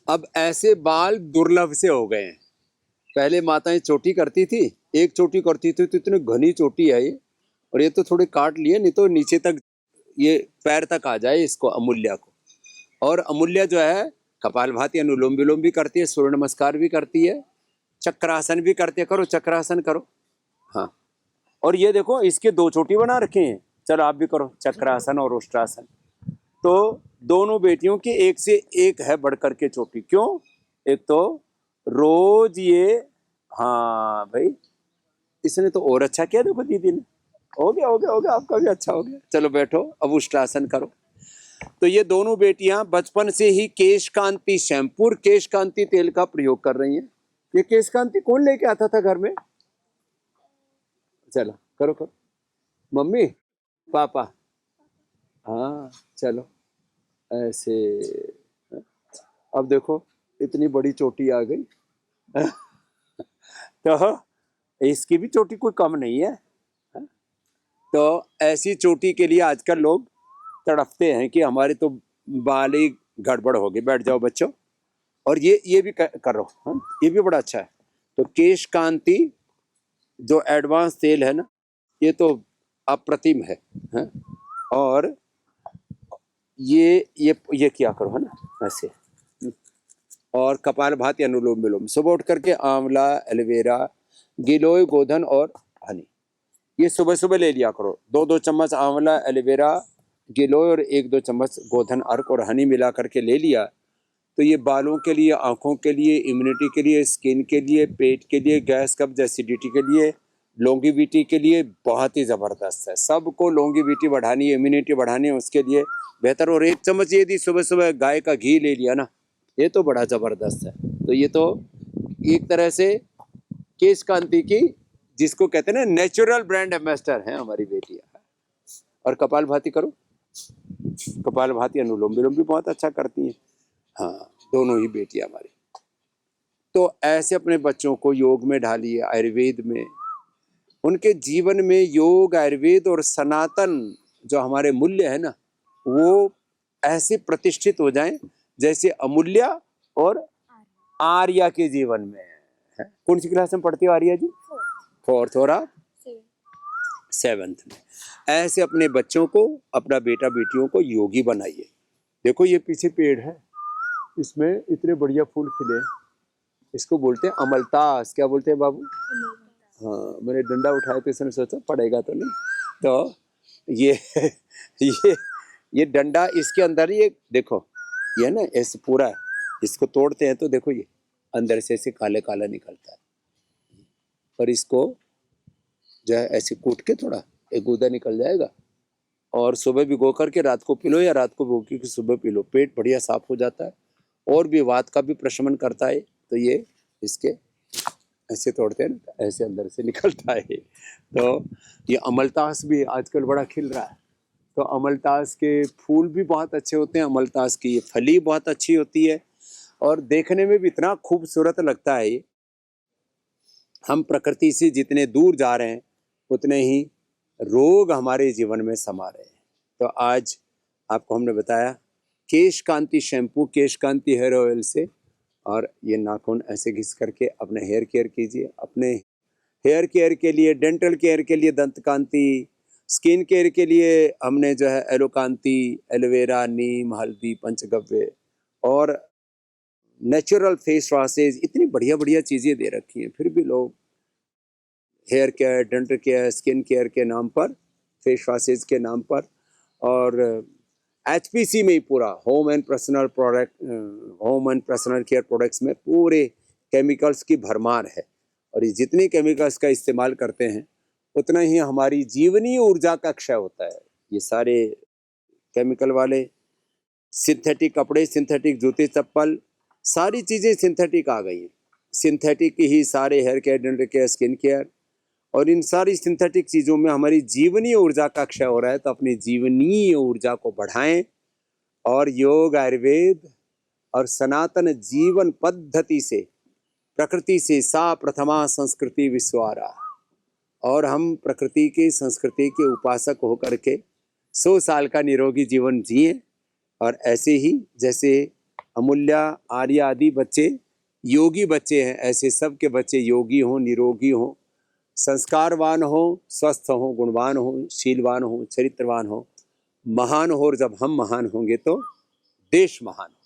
अब ऐसे बाल दुर्लभ से हो गए हैं। पहले माताएं चोटी करती थी, एक चोटी करती थी तो इतनी घनी चोटी है ये, और ये तो थोड़े काट लिए, नहीं तो नीचे तक ये पैर तक आ जाए इसको, अमूल्या को। और अमूल्या जो है कपालभाति अनुलोम विलोम भी करती है, सूर्य नमस्कार भी करती है, चक्रासन भी करती है। करो चक्रासन करो। हाँ, और ये देखो इसके दो चोटी बना रखे हैं। चलो आप भी करो चक्रासन और उष्ट्रासन। तो दोनों बेटियों की एक से एक है बढ़कर के चोटी। क्यों? एक तो रोज ये, हाँ भाई इसने तो और अच्छा किया, देखो दीदी ने। हो गया हो गया हो गया, आपका भी अच्छा हो गया। चलो बैठो, अब उष्ट्रासन करो। तो ये दोनों बेटियां बचपन से ही केश कांति शैम्पू, केश कांति तेल का प्रयोग कर रही हैं। ये केश कांति कौन लेके आता था घर में? चलो करो करो, मम्मी पापा। हाँ चलो ऐसे। अब देखो इतनी बड़ी चोटी आ गई। तो इसकी भी चोटी कोई कम नहीं है। तो ऐसी चोटी के लिए आजकल लोग तड़पते हैं कि हमारे तो बाल ही गड़बड़ हो गए। बैठ जाओ बच्चों। और ये भी करो। हाँ, ये भी बड़ा अच्छा है। तो केश कांति जो एडवांस तेल है ना, ये तो अप्रतिम है। हाँ? और ये क्या करो है ना ऐसे। और कपालभाति अनुलोम विलोम सुबह उठ करके आंवला, एलोवेरा, गिलोय, गोधन और हनी, ये सुबह सुबह ले लिया करो। 2-2 चम्मच आंवला, एलोवेरा, गिलोय और 1-2 चम्मच गोधन, अर्क और हनी मिला करके ले लिया। तो ये बालों के लिए, आंखों के लिए, इम्यूनिटी के लिए, स्किन के लिए, पेट के लिए, गैस कब्ज एसिडिटी के लिए, लॉन्गिविटी के लिए बहुत ही ज़बरदस्त है। सबको लॉन्गिविटी बढ़ानी है, इम्यूनिटी बढ़ानी है, उसके लिए बेहतर। और 1 चम्मच यदि सुबह सुबह गाय का घी ले लिया ना, ये तो बड़ा ज़बरदस्त है। तो ये तो एक तरह से केश कांति की, जिसको कहते हैं ना, नेचुरल ब्रांड एम्बेसडर हैं हमारी बेटियां। और कपालभाति करो, कपालभाति अनुलोम विलोम भी बहुत अच्छा करती हैं। हाँ, दोनों ही बेटियां हमारी। तो ऐसे अपने बच्चों को योग में ढालिए, आयुर्वेद में। उनके जीवन में योग, आयुर्वेद और सनातन जो हमारे मूल्य है ना, वो ऐसे प्रतिष्ठित हो जाएं जैसे अमूल्या और आर्या के जीवन में है। कौन सी क्लास में पढ़ती हो आर्या जी? 4th। और आप? 7th में। ऐसे अपने बच्चों को, अपना बेटा बेटियों को योगी बनाइए। देखो ये पीछे पेड़ है, इसमें इतने बढ़िया फूल खिले। इसको बोलते हैं अमलतास। क्या बोलते हैं बाबू? हाँ, मैंने डंडा उठाया तो इसने सोचा पड़ेगा तो नहीं। तो ये ये ये डंडा, इसके अंदर ये देखो, ये ना ऐसे पूरा है। इसको तोड़ते हैं तो देखो ये अंदर से ऐसे काले काला निकलता है। और इसको जो है ऐसे कूट के थोड़ा एक गूदा निकल जाएगा, और सुबह भिगो करके रात को पी लो, या रात को भिगो के सुबह पी लो। पेट बढ़िया साफ हो जाता है, और भी वात का भी प्रशमन करता है। तो ये इसके ऐसे तोड़ते हैं ना, ऐसे अंदर से निकलता है। तो ये अमलतास भी आजकल बड़ा खिल रहा है। तो अमलतास के फूल भी बहुत अच्छे होते हैं, अमलतास की ये फली बहुत अच्छी होती है, और देखने में भी इतना खूबसूरत लगता है ये। हम प्रकृति से जितने दूर जा रहे हैं, उतने ही रोग हमारे जीवन में समा रहे हैं। तो आज आपको हमने बताया केश कांति शैम्पू, केश कांति हेयर ऑयल से। और ये नाखून ऐसे घिस करके अपने हेयर केयर कीजिए। अपने हेयर केयर के लिए, डेंटल केयर के लिए दंत कांति, स्किन केयर के लिए हमने जो है एलोकांति, एलोवेरा, नीम, हल्दी, पंचगव्य और नेचुरल फेस वॉशेज, इतनी बढ़िया बढ़िया चीज़ें दे रखी हैं। फिर भी लोग hair care, dental care, skin care के नाम पर, फेस वॉशेज के नाम पर, और HPC में ही पूरा home and personal product, home and personal care products में पूरे केमिकल्स की भरमार है। और ये जितने केमिकल्स का इस्तेमाल करते हैं, उतना ही हमारी जीवनीय ऊर्जा का क्षय होता है। ये सारे केमिकल वाले सिंथेटिक कपड़े, सिंथेटिक जूते चप्पल, सारी चीज़ें सिंथेटिक आ गई हैं। सिंथेटिक ही सारे hair care, dental care, skin care, और इन सारी सिंथेटिक चीज़ों में हमारी जीवनीय ऊर्जा का क्षय हो रहा है। तो अपनी जीवनीय ऊर्जा को बढ़ाएं, और योग, आयुर्वेद और सनातन जीवन पद्धति से, प्रकृति से सा प्रथमा संस्कृति विश्वारा, और हम प्रकृति की, संस्कृति के उपासक होकर के 100 साल का निरोगी जीवन जिए। और ऐसे ही जैसे अमूल्या, आर्य आदि बच्चे योगी बच्चे हैं। ऐसे सब के बच्चे योगी हों, निरोगी हों, संस्कारवान हो, स्वस्थ हो, गुणवान हो, शीलवान हो, चरित्रवान हो, महान हो। और जब हम महान होंगे तो देश महान हो।